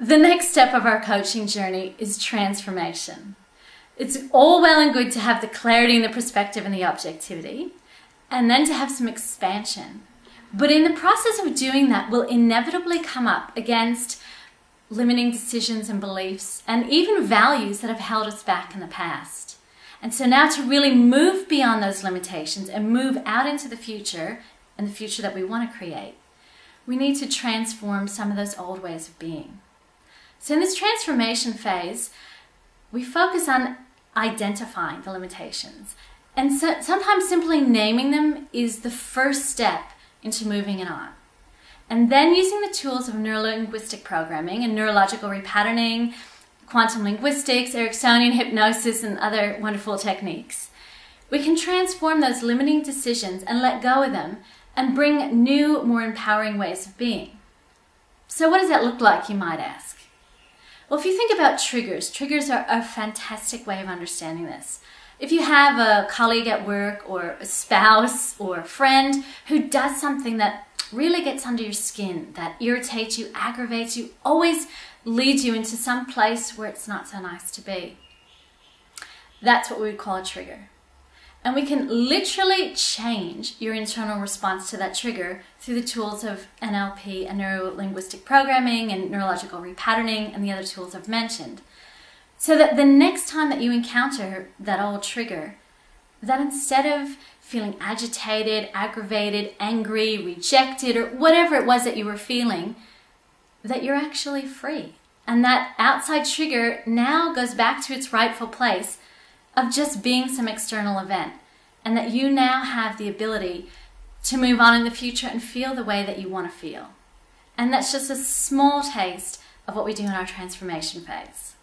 The next step of our coaching journey is transformation. It's all well and good to have the clarity and the perspective and the objectivity, and then to have some expansion. But in the process of doing that, we'll inevitably come up against limiting decisions and beliefs, and even values that have held us back in the past. And so now to really move beyond those limitations and move out into the future, and the future that we want to create, we need to transform some of those old ways of being. So in this transformation phase, we focus on identifying the limitations. And so sometimes simply naming them is the first step into moving it on. And then using the tools of neurolinguistic programming and neurological repatterning, quantum linguistics, Ericksonian hypnosis, and other wonderful techniques, we can transform those limiting decisions and let go of them and bring new, more empowering ways of being. So what does that look like, you might ask? Well, if you think about triggers are a fantastic way of understanding this. If you have a colleague at work or a spouse or a friend who does something that really gets under your skin, that irritates you, aggravates you, always leads you into some place where it's not so nice to be, that's what we would call a trigger. And we can literally change your internal response to that trigger through the tools of NLP and neuro-linguistic programming and neurological repatterning and the other tools I've mentioned. So that the next time that you encounter that old trigger, that instead of feeling agitated, aggravated, angry, rejected, or whatever it was that you were feeling, that you're actually free. And that outside trigger now goes back to its rightful place of just being some external event, and that you now have the ability to move on in the future and feel the way that you want to feel. And that's just a small taste of what we do in our transformation phase.